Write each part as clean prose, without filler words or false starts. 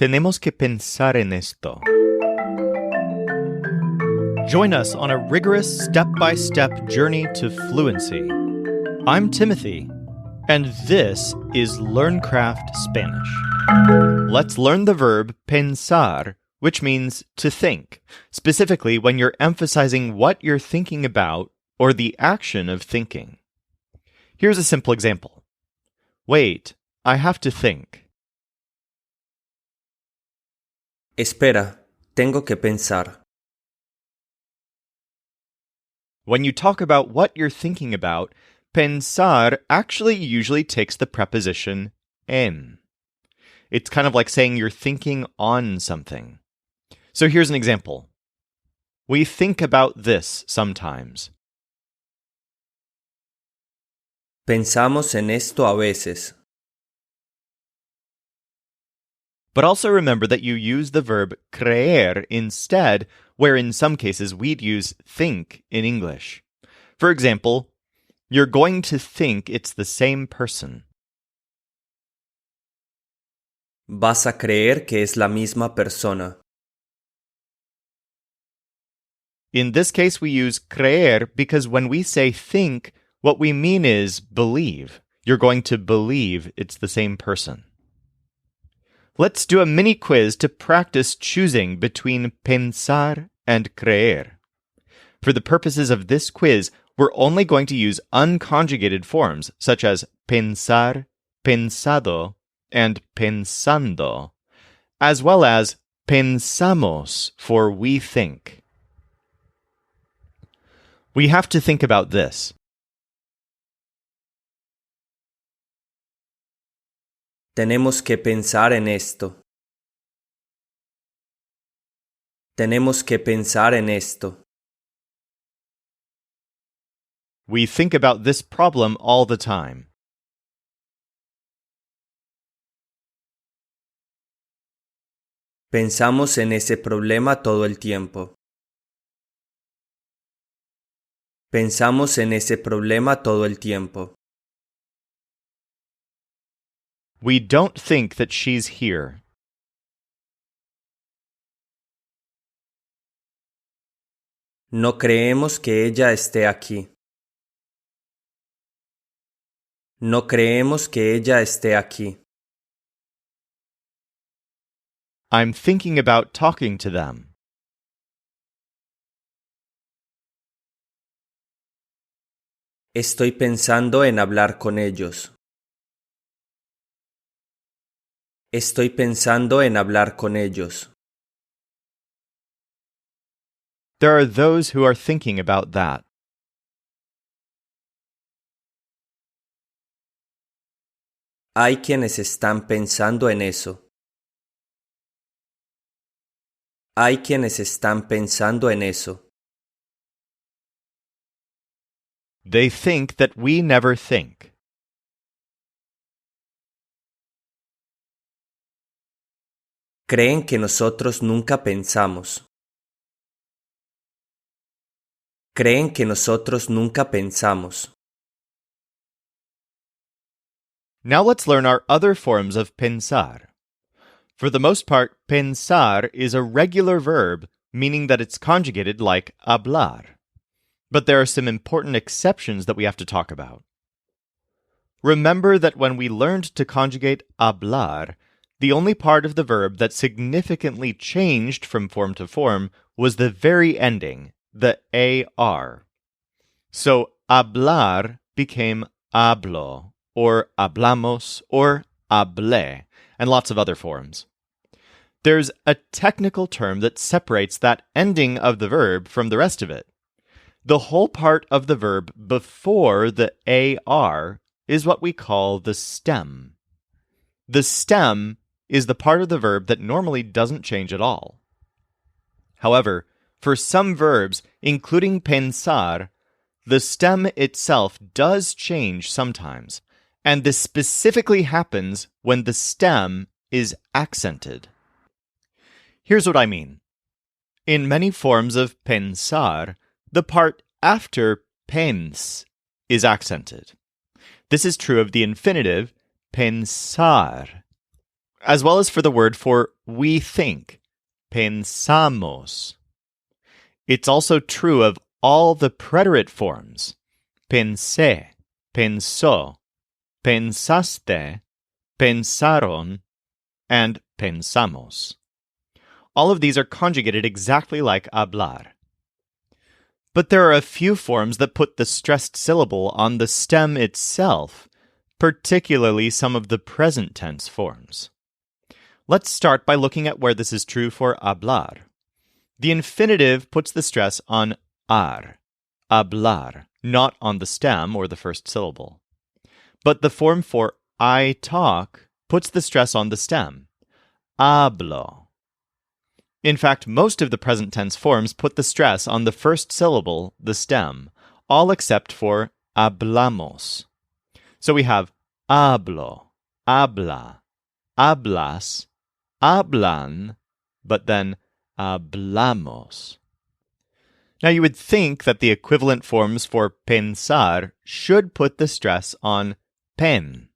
Tenemos que pensar en esto. Join us on a rigorous step-by-step journey to fluency. I'm Timothy, and this is LearnCraft Spanish. Let's learn the verb pensar, which means to think, specifically when you're emphasizing what you're thinking about or the action of thinking. Here's a simple example. Wait, I have to think. Espera, tengo que pensar. When you talk about what you're thinking about, pensar actually usually takes the preposition en. It's kind of like saying you're thinking on something. So here's an example. We think about this sometimes. Pensamos en esto a veces. But also remember that you use the verb creer instead, where in some cases we'd use think in English. For example, you're going to think it's the same person. Vas a creer que es la misma persona. In this case, we use creer because when we say think, what we mean is believe. You're going to believe it's the same person. Let's do a mini quiz to practice choosing between pensar and creer. For the purposes of this quiz, we're only going to use unconjugated forms such as pensar, pensado, and pensando, as well as pensamos for we think. We have to think about this. Tenemos que pensar en esto. Tenemos que pensar en esto. We think about this problem all the time. Pensamos en ese problema todo el tiempo. Pensamos en ese problema todo el tiempo. We don't think that she's here. No creemos que ella esté aquí. No creemos que ella esté aquí. I'm thinking about talking to them. Estoy pensando en hablar con ellos. Estoy pensando en hablar con ellos. There are those who are thinking about that. Hay quienes están pensando en eso. Hay quienes están pensando en eso. They think that we never think. Creen que nosotros nunca pensamos. Creen que nosotros nunca pensamos. Now let's learn our other forms of pensar. For the most part, pensar is a regular verb, meaning that it's conjugated like hablar. But there are some important exceptions that we have to talk about. Remember that when we learned to conjugate hablar, the only part of the verb that significantly changed from form to form was the very ending, the AR. So hablar became hablo, or hablamos, or hablé, and lots of other forms. There's a technical term that separates that ending of the verb from the rest of it. The whole part of the verb before the AR is what we call the stem. The stem is the part of the verb that normally doesn't change at all. However, for some verbs, including pensar, the stem itself does change sometimes, and this specifically happens when the stem is accented. Here's what I mean. In many forms of pensar, the part after pens is accented. This is true of the infinitive pensar. as well as for the word for we think, pensamos. It's also true of all the preterite forms, pensé, pensó, pensaste, pensaron, and pensamos. All of these are conjugated exactly like hablar. But there are a few forms that put the stressed syllable on the stem itself, particularly some of the present tense forms. Let's start by looking at where this is true for hablar. The infinitive puts the stress on ar, hablar, not on the stem or the first syllable. But the form for I talk puts the stress on the stem, hablo. In fact, most of the present tense forms put the stress on the first syllable, the stem, all except for hablamos. So we have hablo, habla, hablas, hablan, but then hablamos. Now you would think that the equivalent forms for pensar should put the stress on pen.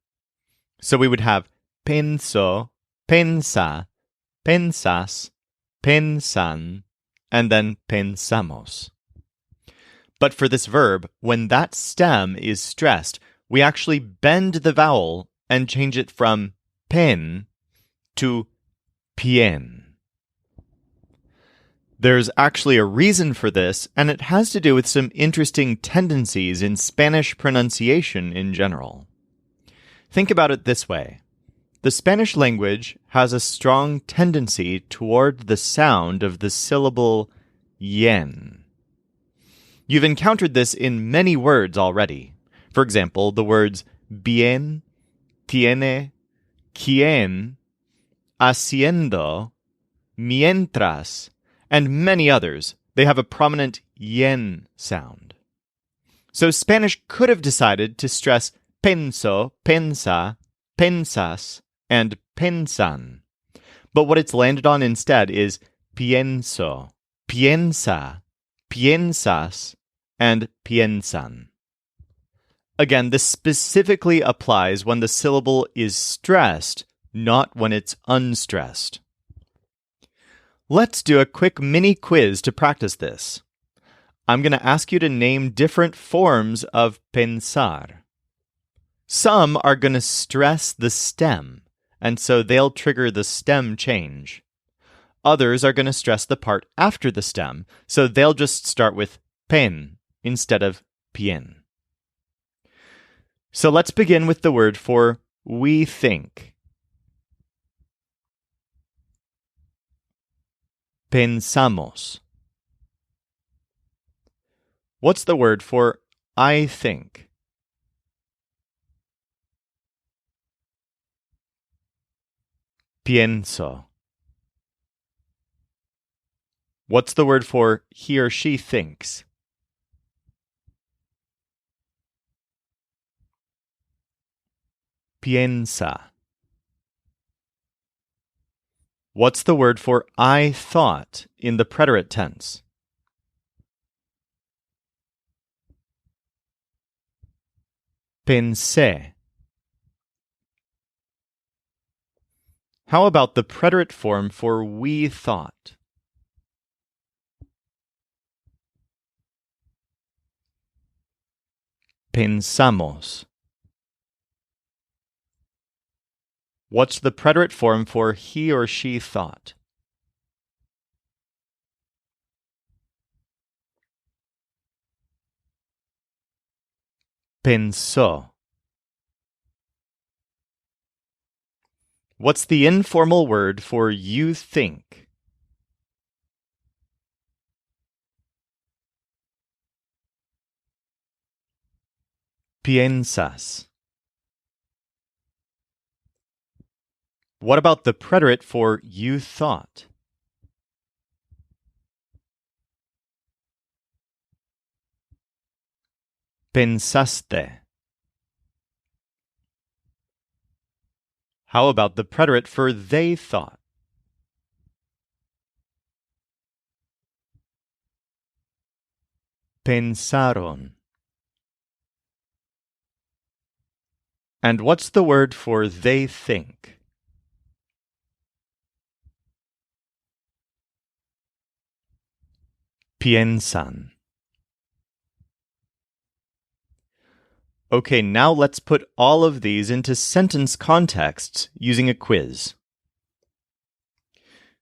So we would have penso, pensa, pensas, pensan, and then pensamos. But for this verb, when that stem is stressed, we actually bend the vowel and change it from pen to pien. There's actually a reason for this, and it has to do with some interesting tendencies in Spanish pronunciation in general. Think about it this way. The Spanish language has a strong tendency toward the sound of the syllable yen. You've encountered this in many words already. For example, the words bien, tiene, quien, haciendo, mientras, and many others. They have a prominent yen sound. So Spanish could have decided to stress penso, pensa, pensas, and pensan. But what it's landed on instead is pienso, piensa, piensas, and piensan. Again, this specifically applies when the syllable is stressed, not when it's unstressed. Let's do a quick mini quiz to practice this. I'm going to ask you to name different forms of pensar. Some are going to stress the stem, and so they'll trigger the stem change. Others are going to stress the part after the stem, so they'll just start with pen instead of pien. So let's begin with the word for we think. Pensamos. What's the word for I think? Pienso. What's the word for he or she thinks? Piensa. What's the word for I thought in the preterite tense? Pensé. How about the preterite form for we thought? Pensamos. What's the preterite form for he or she thought? Pensó. What's the informal word for you think? Piensas. What about the preterite for you thought? Pensaste. How about the preterite for they thought? Pensaron. And what's the word for they think? piensan. Okay, now let's put all of these into sentence contexts using a quiz.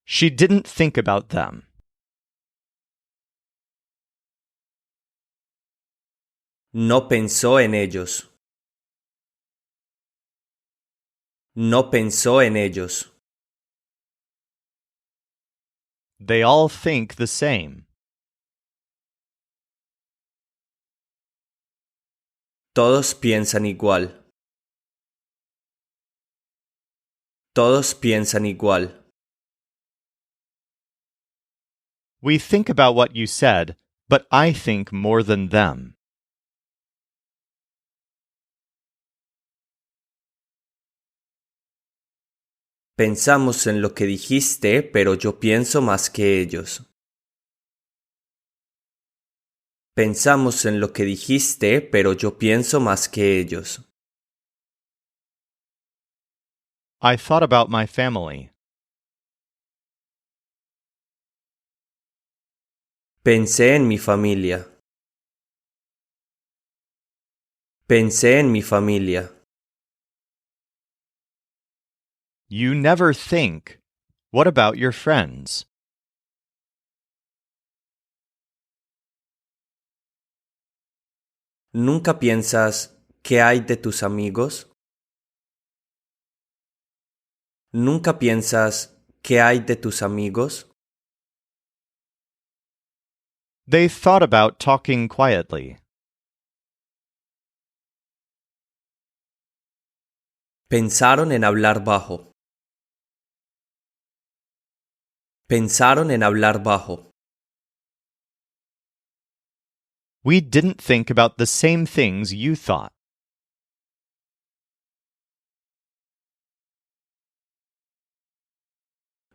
She didn't think about them. No pensó en ellos. No pensó en ellos. They all think the same. Todos piensan igual. Todos piensan igual. We think about what you said, but I think more than them. Pensamos en lo que dijiste, pero yo pienso más que ellos. Pensamos en lo que dijiste, pero yo pienso más que ellos. I thought about my family. Pensé en mi familia. Pensé en mi familia. You never think. What about your friends? ¿Nunca piensas qué hay de tus amigos? ¿Nunca piensas qué hay de tus amigos? They thought about talking quietly. Pensaron en hablar bajo. Pensaron en hablar bajo. We didn't think about the same things you thought.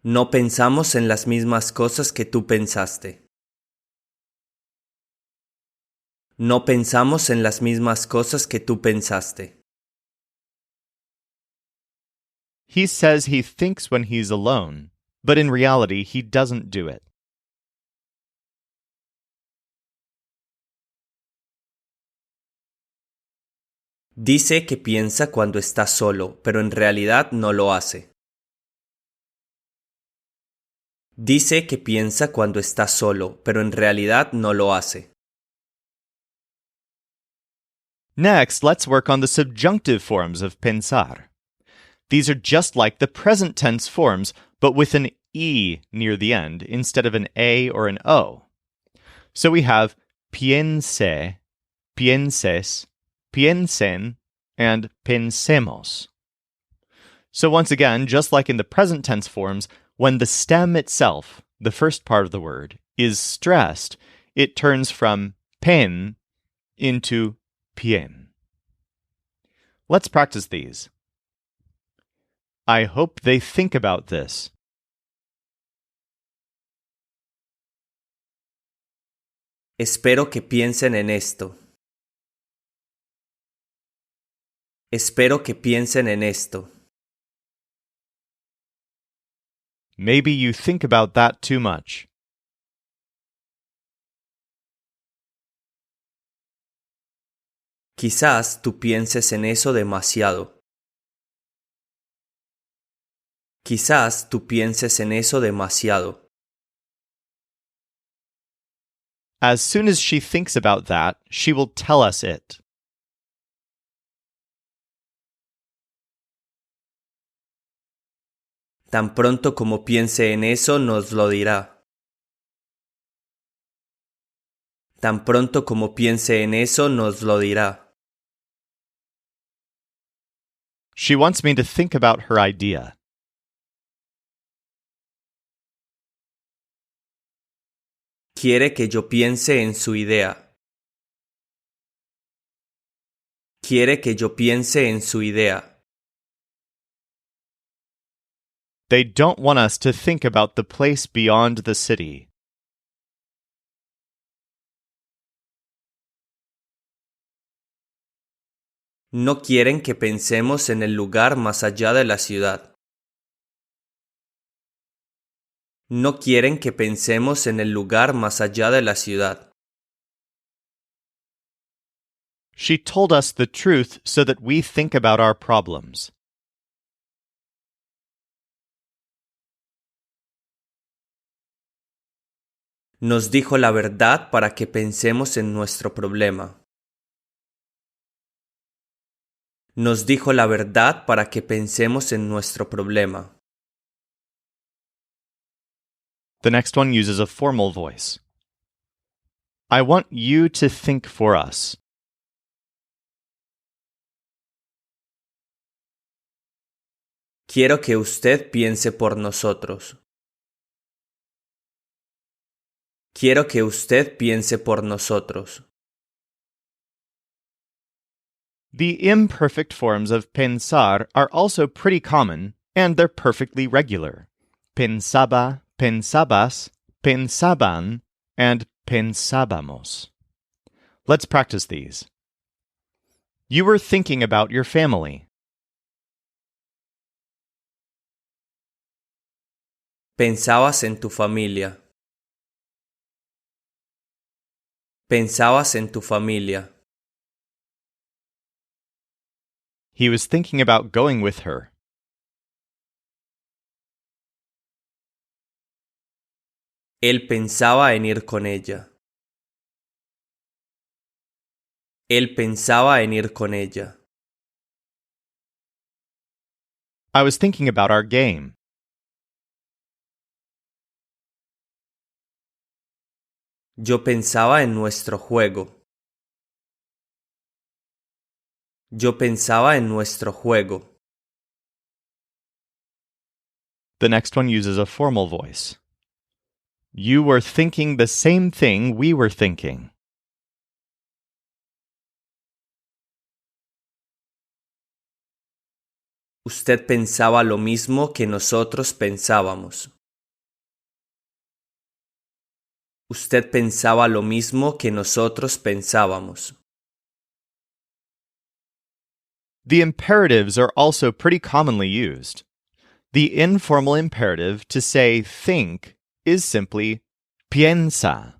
No pensamos en las mismas cosas que tú pensaste. No pensamos en las mismas cosas que tú pensaste. He says he thinks when he's alone, but in reality he doesn't do it. Dice que piensa cuando está solo, pero en realidad no lo hace. Dice que piensa cuando está solo, pero en realidad no lo hace. Next, let's work on the subjunctive forms of pensar. These are just like the present tense forms, but with an E near the end instead of an A or an O. So we have piense, pienses, piensen, and pensemos. So once again, just like in the present tense forms, when the stem itself, the first part of the word, is stressed, it turns from pen into pien. Let's practice these. I hope they think about this. Espero que piensen en esto. Espero que piensen en esto. Maybe you think about that too much. Quizás tú pienses en eso demasiado. Quizás tú pienses en eso demasiado. As soon as she thinks about that, she will tell us it. Tan pronto como piense en eso, nos lo dirá. Tan pronto como piense en eso, nos lo dirá. She wants me to think about her idea. Quiere que yo piense en su idea. Quiere que yo piense en su idea. They don't want us to think about the place beyond the city. No quieren que pensemos en el lugar más allá de la ciudad. No quieren que pensemos en el lugar más allá de la ciudad. She told us the truth so that we think about our problems. Nos dijo la verdad para que pensemos en nuestro problema. Nos dijo la verdad para que pensemos en nuestro problema. The next one uses a formal voice. I want you to think for us. Quiero que usted piense por nosotros. Quiero que usted piense por nosotros. The imperfect forms of pensar are also pretty common, and they're perfectly regular. Pensaba, pensabas, pensaban, and pensábamos. Let's practice these. You were thinking about your family. Pensabas en tu familia. Pensabas en tu familia. He was thinking about going with her. Él pensaba en ir con ella. Él pensaba en ir con ella. I was thinking about our game. Yo pensaba en nuestro juego. Yo pensaba en nuestro juego. The next one uses a formal voice. You were thinking the same thing we were thinking. Usted pensaba lo mismo que nosotros pensábamos. Usted pensaba lo mismo que nosotros pensábamos. The imperatives are also pretty commonly used. The informal imperative to say think is simply piensa,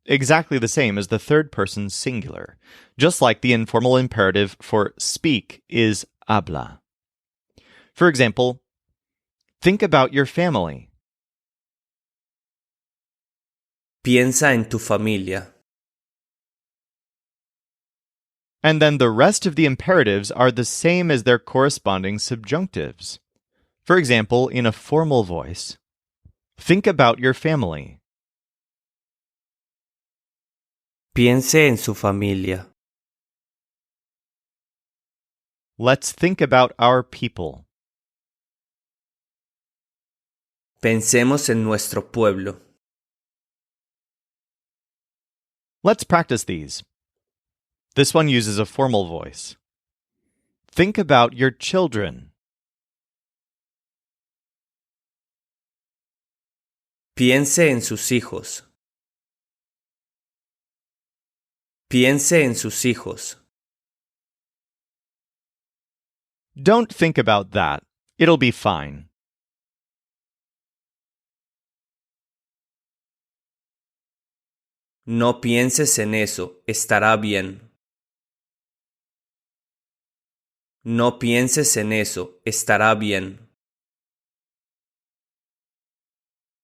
exactly the same as the third person singular, just like the informal imperative for speak is habla. For example, think about your family. Piensa en tu familia. And then the rest of the imperatives are the same as their corresponding subjunctives. For example, in a formal voice, think about your family. Piense en su familia. Let's think about our people. Pensemos en nuestro pueblo. Let's practice these. This one uses a formal voice. Think about your children. Piense en sus hijos. Piense en sus hijos. Don't think about that. It'll be fine. No pienses en eso, estará bien. No pienses en eso, estará bien.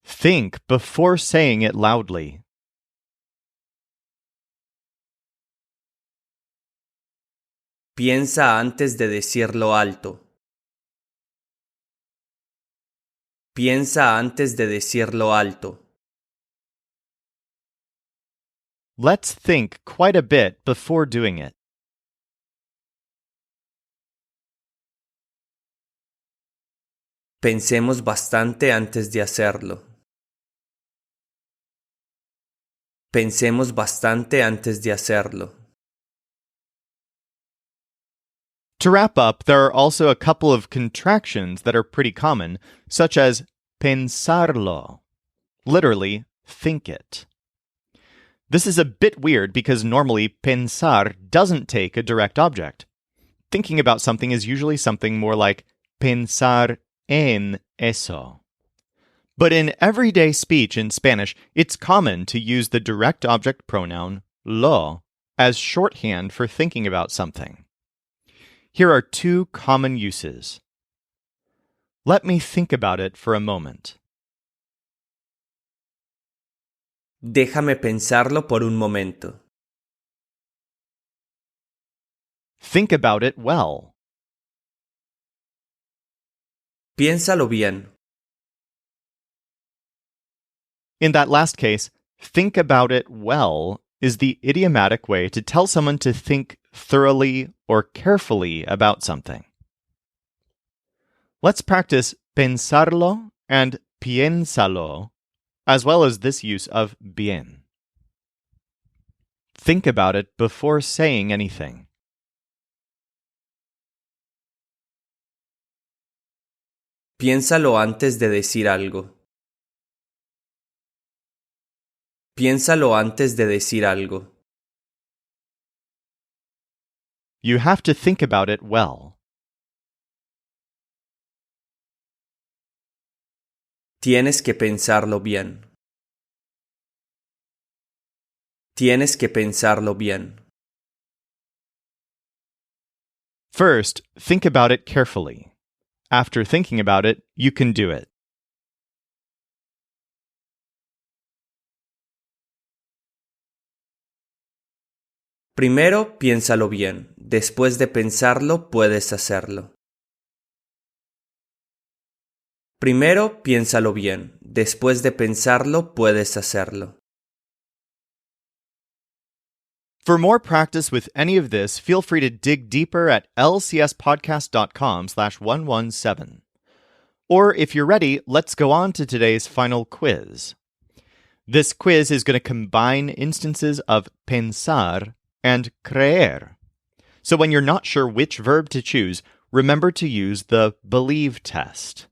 Think before saying it loudly. Piensa antes de decirlo alto. Piensa antes de decirlo alto. Let's think quite a bit before doing it. Pensemos bastante antes de hacerlo. Pensemos bastante antes de hacerlo. To wrap up, there are also a couple of contractions that are pretty common, such as pensarlo, literally, think it. This is a bit weird because normally pensar doesn't take a direct object. Thinking about something is usually something more like pensar en eso. But in everyday speech in Spanish, it's common to use the direct object pronoun lo as shorthand for thinking about something. Here are two common uses. Let me think about it for a moment. Déjame pensarlo por un momento. Think about it well. Piénsalo bien. In that last case, think about it well is the idiomatic way to tell someone to think thoroughly or carefully about something. Let's practice pensarlo and piénsalo, as well as this use of bien. Think about it before saying anything. Piénsalo antes de decir algo. Piénsalo antes de decir algo. You have to think about it well. Tienes que pensarlo bien. Tienes que pensarlo bien. First, think about it carefully. After thinking about it, you can do it. Primero, piénsalo bien. Después de pensarlo, puedes hacerlo. Primero, piénsalo bien. Después de pensarlo, puedes hacerlo. For more practice with any of this, feel free to dig deeper at lcspodcast.com/117. Or if you're ready, let's go on to today's final quiz. This quiz is going to combine instances of pensar and creer. So when you're not sure which verb to choose, remember to use the believe test.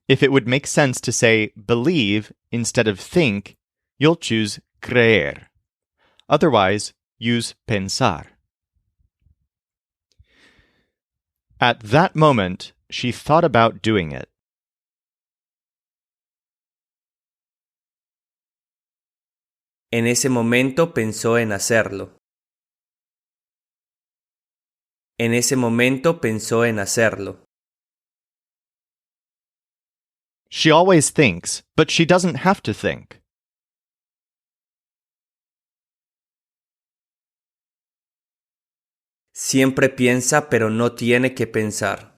If it would make sense to say believe instead of think, you'll choose creer. Otherwise, use pensar. At that moment, she thought about doing it. En ese momento pensó en hacerlo. En ese momento pensó en hacerlo. She always thinks, but she doesn't have to think. Siempre piensa, pero no tiene que pensar.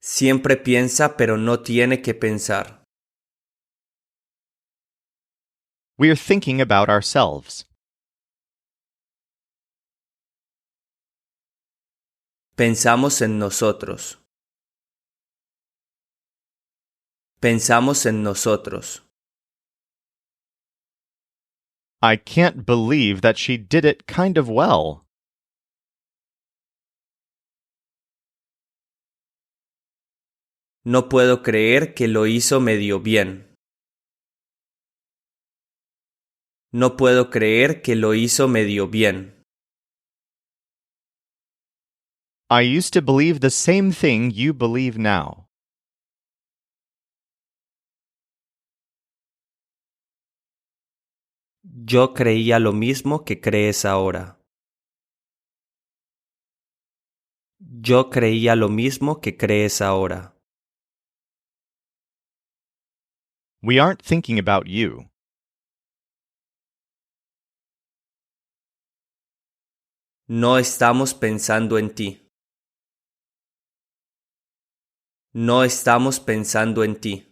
Siempre piensa, pero no tiene que pensar. We're thinking about ourselves. Pensamos en nosotros. Pensamos en nosotros. I can't believe that she did it kind of well. No puedo creer que lo hizo medio bien. No puedo creer que lo hizo medio bien. I used to believe the same thing you believe now. Yo creía lo mismo que crees ahora. Yo creía lo mismo que crees ahora. We aren't thinking about you. No estamos pensando en ti. No estamos pensando en ti.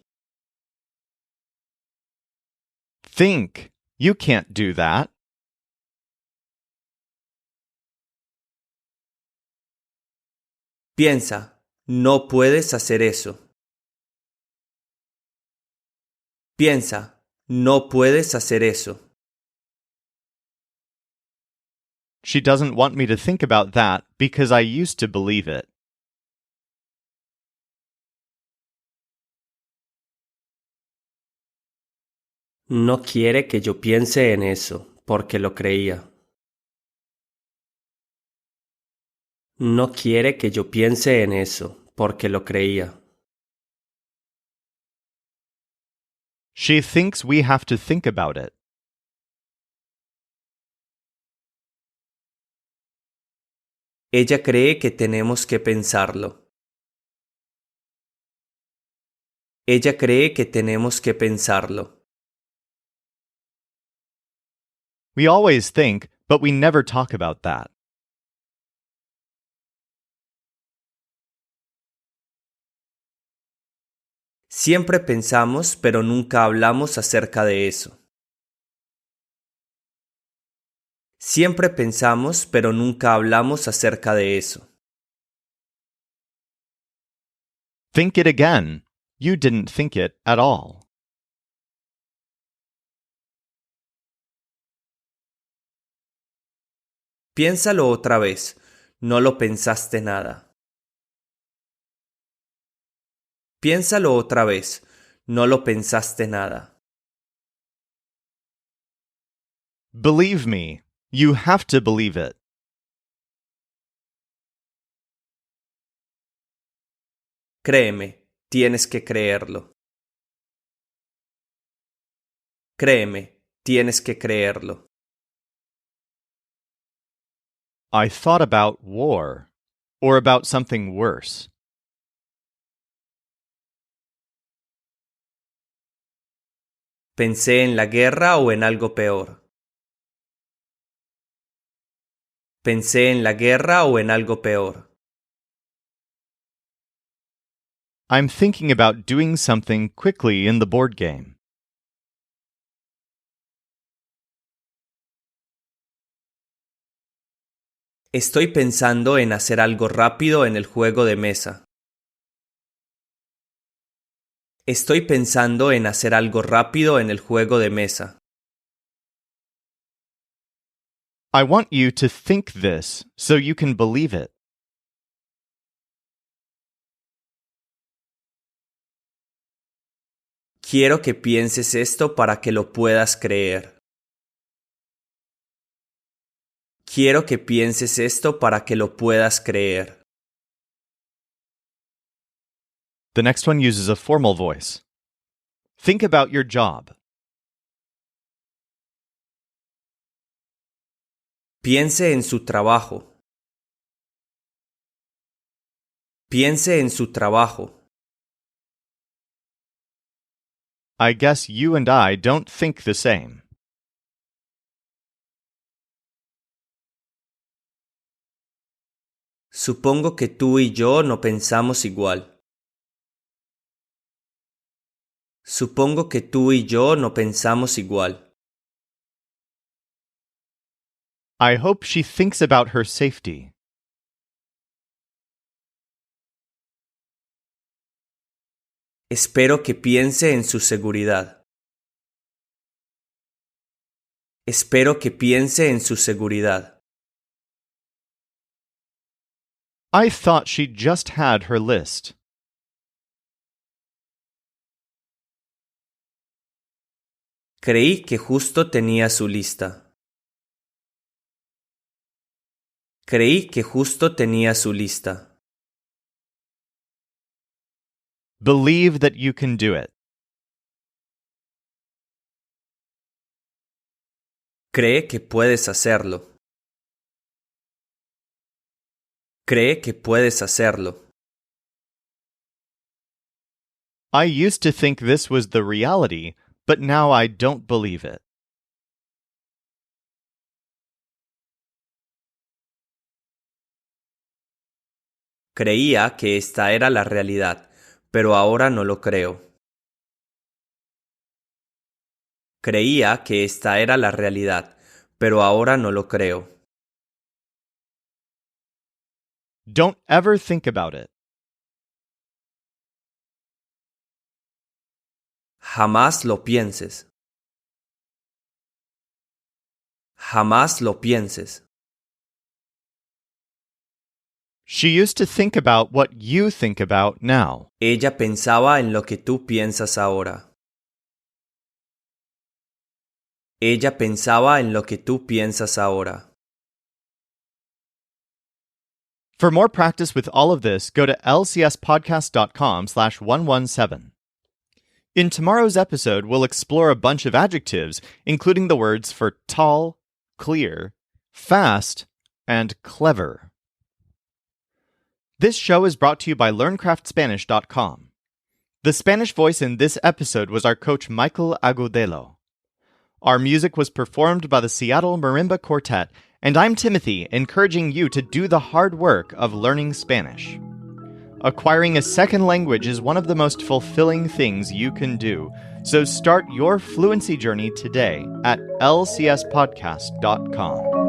Think. You can't do that. Piensa, no puedes hacer eso. Piensa, no puedes hacer eso. She doesn't want me to think about that because I used to believe it. No quiere que yo piense en eso, porque lo creía. No quiere que yo piense en eso, porque lo creía. She thinks we have to think about it. Ella cree que tenemos que pensarlo. Ella cree que tenemos que pensarlo. We always think, but we never talk about that. Siempre pensamos, pero nunca hablamos acerca de eso. Siempre pensamos, pero nunca hablamos acerca de eso. Think it again. You didn't think it at all. Piénsalo otra vez. No lo pensaste nada. Piénsalo otra vez. No lo pensaste nada. Believe me. You have to believe it. Créeme, tienes que creerlo. Créeme, tienes que creerlo. I thought about war, or about something worse. Pensé en la guerra o en algo peor. Pensé en la guerra o en algo peor. I'm thinking about doing something quickly in the board game. Estoy pensando en hacer algo rápido en el juego de mesa. Estoy pensando en hacer algo rápido en el juego de mesa. I want you to think this so you can believe it. Quiero que pienses esto para que lo puedas creer. Quiero que pienses esto para que lo puedas creer. The next one uses a formal voice. Think about your job. Piense en su trabajo. Piense en su trabajo. I guess you and I don't think the same. Supongo que tú y yo no pensamos igual. Supongo que tú y yo no pensamos igual. I hope she thinks about her safety. Espero que piense en su seguridad. Espero que piense en su seguridad. I thought she just had her list. Creí que justo tenía su lista. Creí que justo tenía su lista. Believe that you can do it. Cree que puedes hacerlo. Cree que puedes hacerlo. I used to think this was the reality, but now I don't believe it. Creía que esta era la realidad, pero ahora no lo creo. Creía que esta era la realidad, pero ahora no lo creo. Don't ever think about it. Jamás lo pienses. Jamás lo pienses. She used to think about what you think about now. Ella pensaba en lo que tú piensas ahora. Ella pensaba en lo que tú piensas ahora. For more practice with all of this, go to lcspodcast.com/117. In tomorrow's episode, we'll explore a bunch of adjectives, including the words for tall, clear, fast, and clever. This show is brought to you by LearnCraftSpanish.com. The Spanish voice in this episode was our coach Michael Agudelo. Our music was performed by the Seattle Marimba Quartet, and I'm Timothy, encouraging you to do the hard work of learning Spanish. Acquiring a second language is one of the most fulfilling things you can do, so start your fluency journey today at lcspodcast.com.